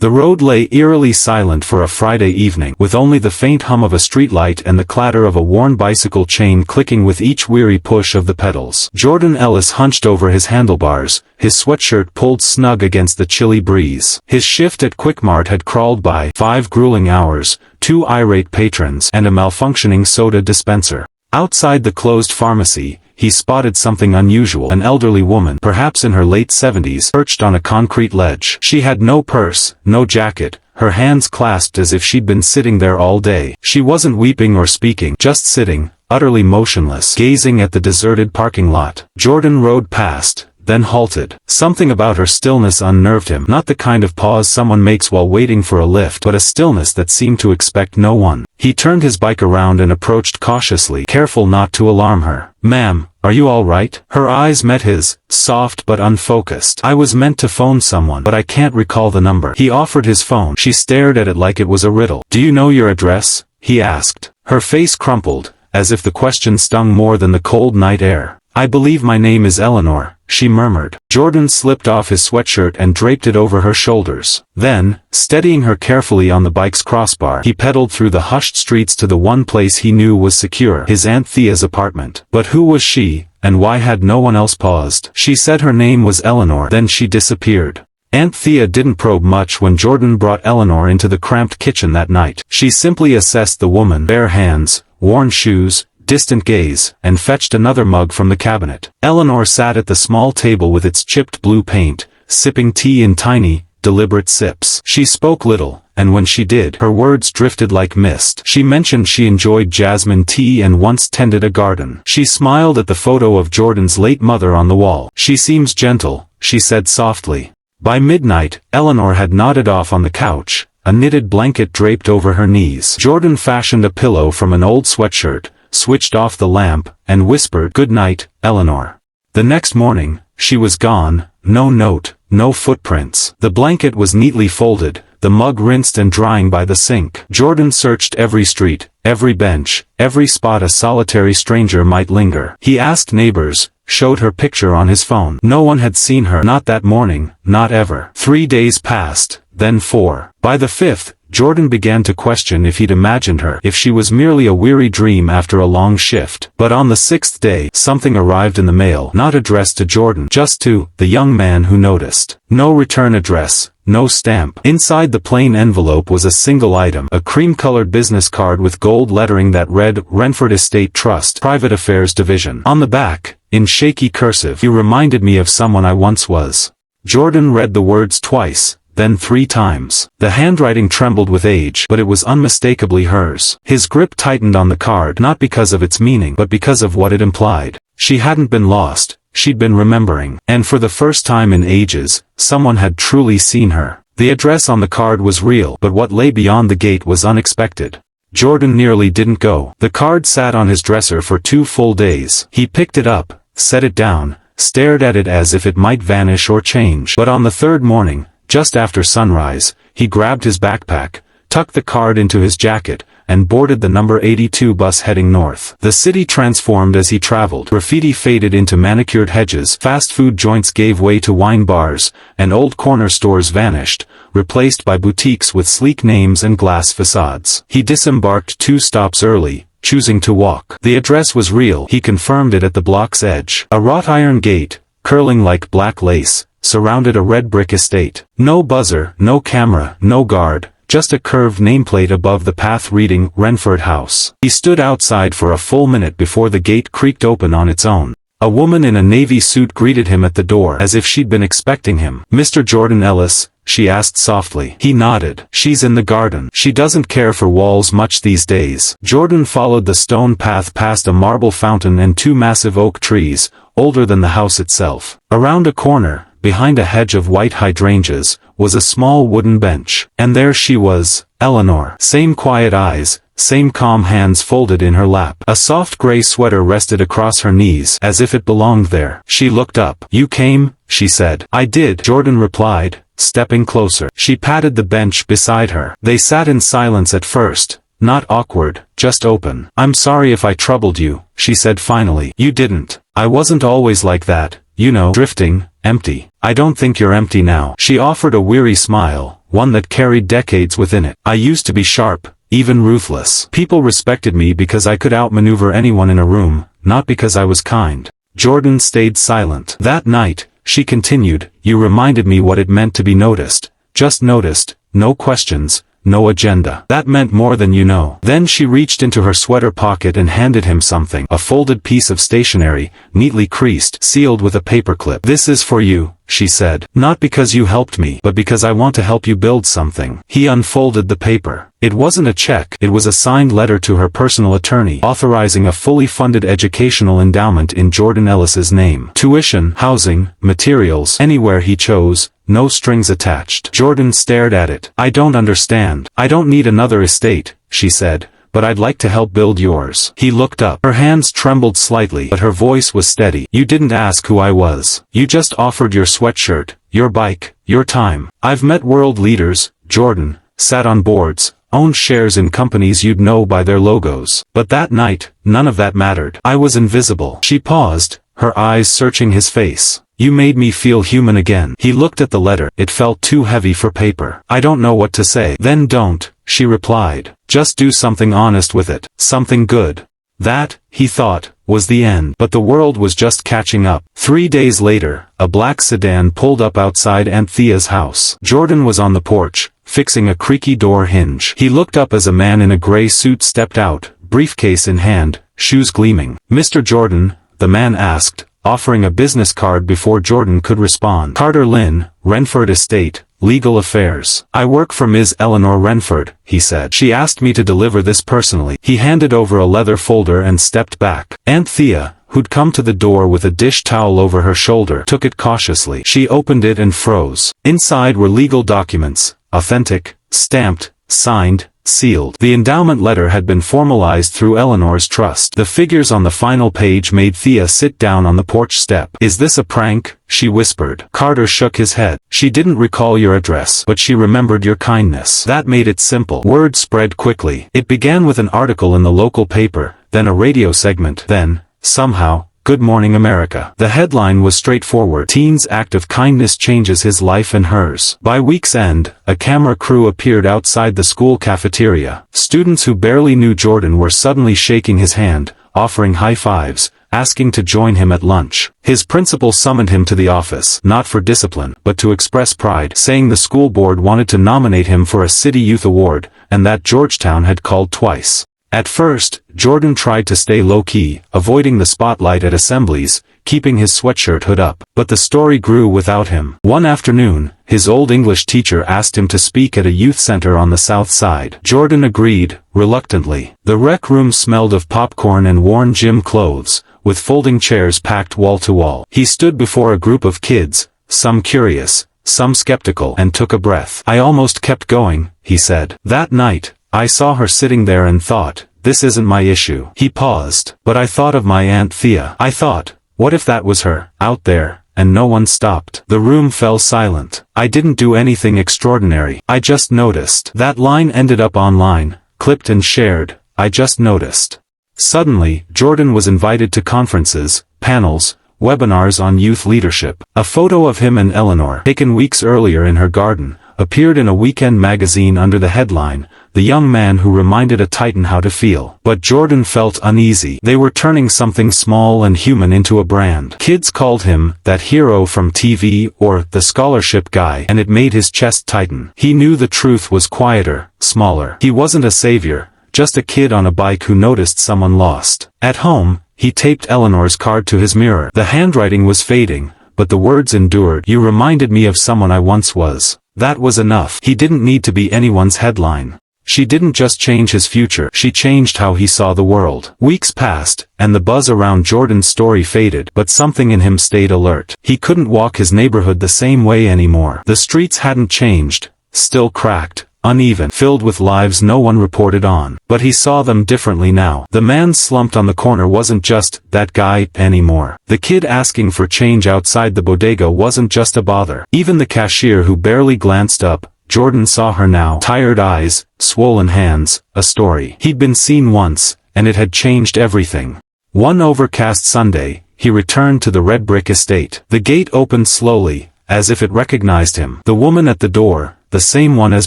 The road lay eerily silent for a Friday evening, with only the faint hum of a streetlight and the clatter of a worn bicycle chain clicking with each weary push of the pedals. Jordan Ellis hunched over his handlebars, his sweatshirt pulled snug against the chilly breeze. His shift at Quickmart had crawled by, 5 grueling hours, 2 irate patrons, and a malfunctioning soda dispenser. Outside the closed pharmacy, he spotted something unusual. An elderly woman, perhaps in her late 70s, perched on a concrete ledge. She had no purse, no jacket, her hands clasped as if she'd been sitting there all day. She wasn't weeping or speaking, just sitting, utterly motionless, gazing at the deserted parking lot. Jordan rode past, then halted. Something about her stillness unnerved him, not the kind of pause someone makes while waiting for a lift, but a stillness that seemed to expect no one. He turned his bike around and approached cautiously, careful not to alarm her. "Ma'am, are you all right?" Her eyes met his, soft but unfocused. "I was meant to phone someone, but I can't recall the number." He offered his phone. She stared at it like it was a riddle. "Do you know your address?" he asked. Her face crumpled, as if the question stung more than the cold night air. "I believe my name is Eleanor," she murmured. Jordan slipped off his sweatshirt and draped it over her shoulders. Then, steadying her carefully on the bike's crossbar, he pedaled through the hushed streets to the one place he knew was secure, his Aunt Thea's apartment. But who was she, and why had no one else paused? She said her name was Eleanor, then she disappeared. Aunt Thea didn't probe much when Jordan brought Eleanor into the cramped kitchen that night. She simply assessed the woman, bare hands, worn shoes, distant gaze, and fetched another mug from the cabinet. Eleanor sat at the small table with its chipped blue paint, sipping tea in tiny, deliberate sips. She spoke little, and when she did, her words drifted like mist. She mentioned she enjoyed jasmine tea and once tended a garden. She smiled at the photo of Jordan's late mother on the wall. "She seems gentle," she said softly. By midnight, Eleanor had nodded off on the couch, a knitted blanket draped over her knees. Jordan fashioned a pillow from an old sweatshirt, switched off the lamp, and whispered, "Good night, Eleanor." The next morning, she was gone, no note, no footprints. The blanket was neatly folded, the mug rinsed and drying by the sink. Jordan searched every street, every bench, every spot a solitary stranger might linger. He asked neighbors, showed her picture on his phone. No one had seen her, not that morning, not ever. 3 days passed, then 4. By the 5th, Jordan began to question if he'd imagined her, if she was merely a weary dream after a long shift. But on the 6th day, something arrived in the mail, not addressed to Jordan, just to the young man who noticed. No return address, no stamp. Inside the plain envelope was a single item, a cream-colored business card with gold lettering that read, Renford Estate Trust, Private Affairs Division. On the back, in shaky cursive, "You reminded me of someone I once was." Jordan read the words twice, then 3 times. The handwriting trembled with age, but it was unmistakably hers. His grip tightened on the card, not because of its meaning, but because of what it implied. She hadn't been lost, she'd been remembering. And for the first time in ages, someone had truly seen her. The address on the card was real, but what lay beyond the gate was unexpected. Jordan nearly didn't go. The card sat on his dresser for 2 full days. He picked it up, set it down, stared at it as if it might vanish or change. But on the 3rd morning, just after sunrise, he grabbed his backpack, tucked the card into his jacket, and boarded the number 82 bus heading north. The city transformed as he traveled. Graffiti faded into manicured hedges, fast food joints gave way to wine bars, and old corner stores vanished, replaced by boutiques with sleek names and glass facades. He disembarked 2 stops early, choosing to walk. The address was real. He confirmed it at the block's edge. A wrought iron gate, curling like black lace, surrounded a red brick estate. No buzzer, no camera, no guard, just a curved nameplate above the path reading, Renford House. He stood outside for a full minute before the gate creaked open on its own. A woman in a navy suit greeted him at the door, as if she'd been expecting him. "Mr. Jordan Ellis?" she asked softly. He nodded. "She's in the garden. She doesn't care for walls much these days." Jordan followed the stone path past a marble fountain and 2 massive oak trees, older than the house itself. Around a corner, behind a hedge of white hydrangeas, was a small wooden bench. And there she was, Eleanor. Same quiet eyes, same calm hands folded in her lap. A soft gray sweater rested across her knees, as if it belonged there. She looked up. "You came?" she said. "I did," Jordan replied, stepping closer. She patted the bench beside her. They sat in silence at first, not awkward, just open. "I'm sorry if I troubled you," she said finally. "You didn't. I wasn't always like that, you know, drifting, empty. I don't think you're empty now." She offered a weary smile, one that carried decades within it. I used to be sharp, even ruthless. People respected me because I could outmaneuver anyone in a room, not because I was kind. Jordan stayed silent. That night, she continued, you reminded me what it meant to be noticed. Just noticed, no questions, no agenda. That meant more than you know. Then she reached into her sweater pocket and handed him something. A folded piece of stationery, neatly creased, sealed with a paperclip. This is for you, she said. Not because you helped me, but because I want to help you build something. He unfolded the paper. It wasn't a check, it was a signed letter to her personal attorney, authorizing a fully funded educational endowment in Jordan Ellis's name. Tuition, housing, materials, anywhere he chose, no strings attached. Jordan stared at it. I don't understand. I don't need another estate, she said, but I'd like to help build yours. He looked up. Her hands trembled slightly, but her voice was steady. You didn't ask who I was. You just offered your sweatshirt, your bike, your time. I've met world leaders, Jordan, sat on boards, owned shares in companies you'd know by their logos. But that night, none of that mattered. I was invisible. She paused, her eyes searching his face. You made me feel human again. He looked at the letter. It felt too heavy for paper. I don't know what to say. Then don't, she replied. Just do something honest with it. Something good. That, he thought, was the end. But the world was just catching up. 3 days later, a black sedan pulled up outside Aunt Thea's house. Jordan was on the porch, fixing a creaky door hinge. He looked up as a man in a gray suit stepped out, briefcase in hand, shoes gleaming. Mr. Jordan, the man asked, offering a business card before Jordan could respond. Carter Lynn, Renford Estate, Legal Affairs. I work for Ms. Eleanor Renford, he said. She asked me to deliver this personally. He handed over a leather folder and stepped back. Aunt Thea, who'd come to the door with a dish towel over her shoulder, took it cautiously. She opened it and froze. Inside were legal documents, authentic, stamped, signed, sealed. The endowment letter had been formalized through Eleanor's trust. The figures on the final page made Thea sit down on the porch step. Is this a prank? She whispered. Carter shook his head. She didn't recall your address, but she remembered your kindness. That made it simple. Word spread quickly. It began with an article in the local paper, then a radio segment, then, somehow, Good Morning America. The headline was straightforward. Teen's act of kindness changes his life and hers. By week's end, a camera crew appeared outside the school cafeteria. Students who barely knew Jordan were suddenly shaking his hand, offering high fives, asking to join him at lunch. His principal summoned him to the office, not for discipline, but to express pride, saying the school board wanted to nominate him for a City Youth Award, and that Georgetown had called twice. At first, Jordan tried to stay low-key, avoiding the spotlight at assemblies, keeping his sweatshirt hood up. But the story grew without him. One afternoon, his old English teacher asked him to speak at a youth center on the south side. Jordan agreed, reluctantly. The rec room smelled of popcorn and worn gym clothes, with folding chairs packed wall to wall. He stood before a group of kids, some curious, some skeptical, and took a breath. I almost kept going, he said. That night, I saw her sitting there and thought, this isn't my issue. He paused. But I thought of my Aunt Thea. I thought, what if that was her, out there, and no one stopped? The room fell silent. I didn't do anything extraordinary. I just noticed. That line ended up online, clipped and shared. I just noticed. Suddenly, Jordan was invited to conferences, panels, webinars on youth leadership. A photo of him and Eleanor, taken weeks earlier in her garden, appeared in a weekend magazine under the headline, The Young Man Who Reminded a Titan How to Feel. But Jordan felt uneasy. They were turning something small and human into a brand. Kids called him that hero from TV or the scholarship guy, and it made his chest tighten. He knew the truth was quieter, smaller. He wasn't a savior, just a kid on a bike who noticed someone lost. At home, he taped Eleanor's card to his mirror. The handwriting was fading, but the words endured. You reminded me of someone I once was. That was enough. He didn't need to be anyone's headline. She didn't just change his future, she changed how he saw the world. Weeks passed, and the buzz around Jordan's story faded, but something in him stayed alert. He couldn't walk his neighborhood the same way anymore. The streets hadn't changed, still cracked, uneven, filled with lives no one reported on. But he saw them differently now. The man slumped on the corner wasn't just that guy anymore. The kid asking for change outside the bodega wasn't just a bother. Even the cashier who barely glanced up, Jordan saw her now. Tired eyes, swollen hands, a story. He'd been seen once, and it had changed everything. One overcast Sunday, he returned to the red brick estate. The gate opened slowly, as if it recognized him. The woman at the door, "The same one as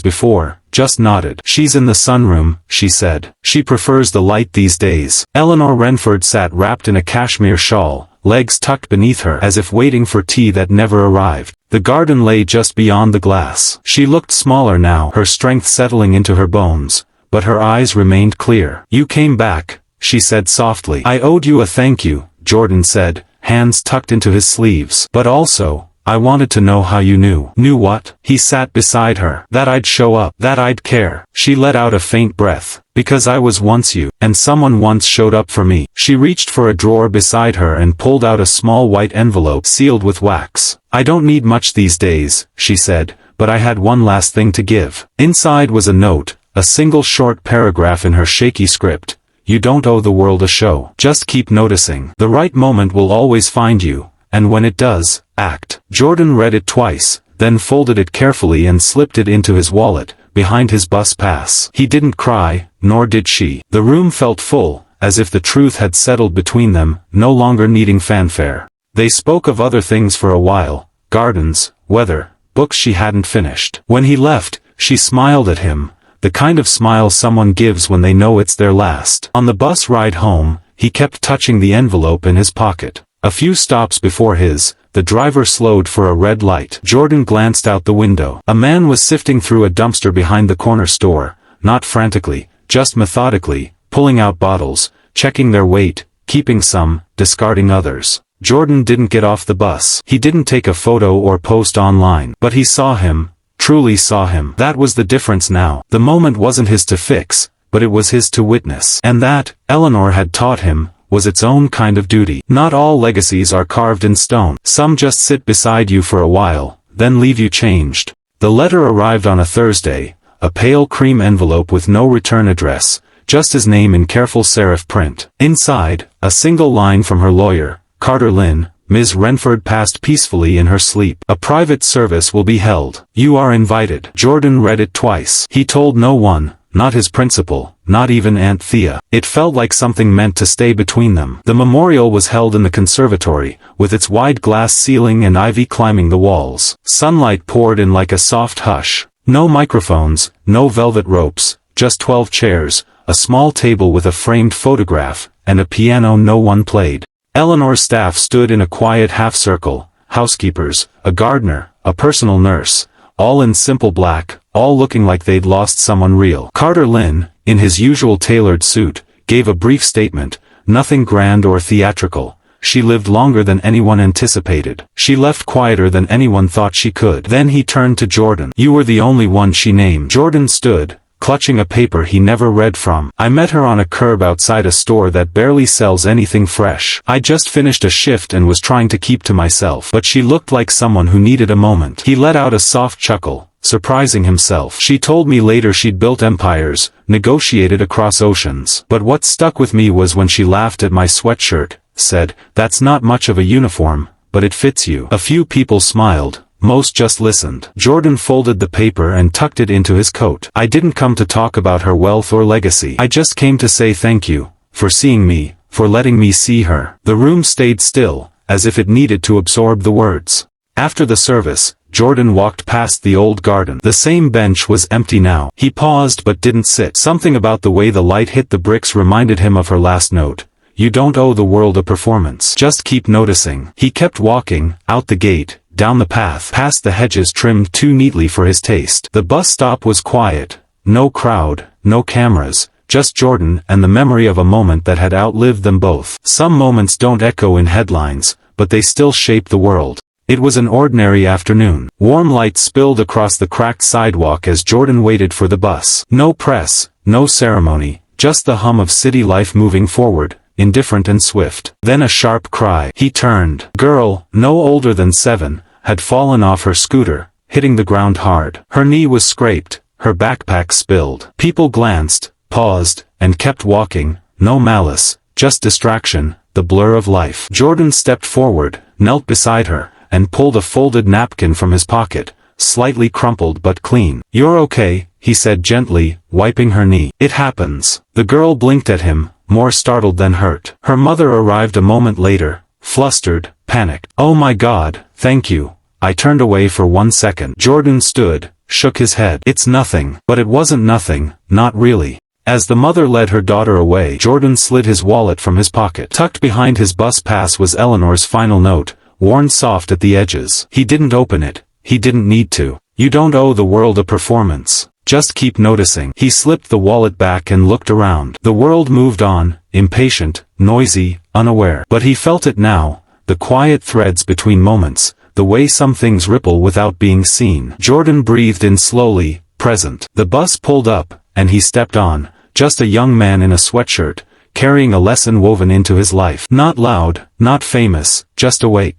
before," just nodded. "She's in the sunroom," she said. "She prefers the light these days." Eleanor Renford sat wrapped in a cashmere shawl, legs tucked beneath her as if waiting for tea that never arrived. The garden lay just beyond the glass. She looked smaller now, her strength settling into her bones, but her eyes remained clear. "You came back," she said softly. "I owed you a thank you," Jordan said, hands tucked into his sleeves. "But also, I wanted to know how you knew." "Knew what?" He sat beside her. "That I'd show up, that I'd care." She let out a faint breath. "Because I was once you, and someone once showed up for me." She reached for a drawer beside her and pulled out a small white envelope sealed with wax. "I don't need much these days," she said, "but I had one last thing to give." Inside was a note, a single short paragraph in her shaky script. "You don't owe the world a show. Just keep noticing. The right moment will always find you, and when it does, act." Jordan read it twice, then folded it carefully and slipped it into his wallet, behind his bus pass. He didn't cry, nor did she. The room felt full, as if the truth had settled between them, no longer needing fanfare. They spoke of other things for a while, gardens, weather, books she hadn't finished. When he left, she smiled at him, the kind of smile someone gives when they know it's their last. On the bus ride home, he kept touching the envelope in his pocket. A few stops before the driver slowed for a red light. Jordan glanced out the window. A man was sifting through a dumpster behind the corner store, not frantically, just methodically, pulling out bottles, checking their weight, keeping some, discarding others. Jordan didn't get off the bus. He didn't take a photo or post online. But he saw him, truly saw him. That was the difference now. The moment wasn't his to fix, but it was his to witness. And that, Eleanor had taught him, was its own kind of duty. Not all legacies are carved in stone. Some just sit beside you for a while, then leave you changed. The letter arrived on a Thursday, a pale cream envelope with no return address, just his name in careful serif print. Inside, a single line from her lawyer, Carter Lynn, "Ms. Renford passed peacefully in her sleep. A private service will be held. You are invited." Jordan read it twice. He told no one, not his principal, not even Aunt Thea. It felt like something meant to stay between them. The memorial was held in the conservatory, with its wide glass ceiling and ivy climbing the walls. Sunlight poured in like a soft hush. No microphones, no velvet ropes, just 12 chairs, a small table with a framed photograph, and a piano no one played. Eleanor's staff stood in a quiet half-circle, housekeepers, a gardener, a personal nurse, all in simple black, all looking like they'd lost someone real. Carter Lynn, in his usual tailored suit, gave a brief statement, nothing grand or theatrical. She lived longer than anyone anticipated. She left quieter than anyone thought she could. Then he turned to Jordan. "You were the only one she named." Jordan stood, clutching a paper he never read from. "I met her on a curb outside a store that barely sells anything fresh. I just finished a shift and was trying to keep to myself. But she looked like someone who needed a moment." He let out a soft chuckle, surprising himself. "She told me later she'd built empires, negotiated across oceans. But what stuck with me was when she laughed at my sweatshirt, said, 'That's not much of a uniform, but it fits you.' A few people smiled. Most just listened." Jordan folded the paper and tucked it into his coat. "I didn't come to talk about her wealth or legacy. I just came to say thank you, for seeing me, for letting me see her." The room stayed still, as if it needed to absorb the words. After the service, Jordan walked past the old garden. The same bench was empty now. He paused but didn't sit. Something about the way the light hit the bricks reminded him of her last note. "You don't owe the world a performance. Just keep noticing." He kept walking, out the gate, down the path, past the hedges trimmed too neatly for his taste. The bus stop was quiet. No crowd, no cameras, just Jordan and the memory of a moment that had outlived them both. Some moments don't echo in headlines, but they still shape the world. It was an ordinary afternoon. Warm light spilled across the cracked sidewalk as Jordan waited for the bus. No press, no ceremony, just the hum of city life moving forward, indifferent and swift. Then a sharp cry. He turned. Girl, no older than 7, had fallen off her scooter, hitting the ground hard. Her knee was scraped, her backpack spilled. People glanced, paused, and kept walking, no malice, just distraction, the blur of life. Jordan stepped forward, knelt beside her, and pulled a folded napkin from his pocket, slightly crumpled but clean. "You're okay," he said gently, wiping her knee. "It happens." The girl blinked at him, more startled than hurt. Her mother arrived a moment later, flustered, panicked. "Oh my God, thank you." I turned away for 1 second. Jordan stood, shook his head. It's nothing. But it wasn't nothing, not really. As the mother led her daughter away, Jordan slid his wallet from his pocket. Tucked behind his bus pass was Eleanor's final note, worn soft at the edges. He didn't open it. He didn't need to. You don't owe the world a performance. Just keep noticing. He slipped the wallet back and looked around. The world moved on, impatient, noisy, unaware. But he felt it now, the quiet threads between moments, the way some things ripple without being seen. Jordan breathed in slowly, present. The bus pulled up, and he stepped on, just a young man in a sweatshirt, carrying a lesson woven into his life. Not loud, not famous, just awake.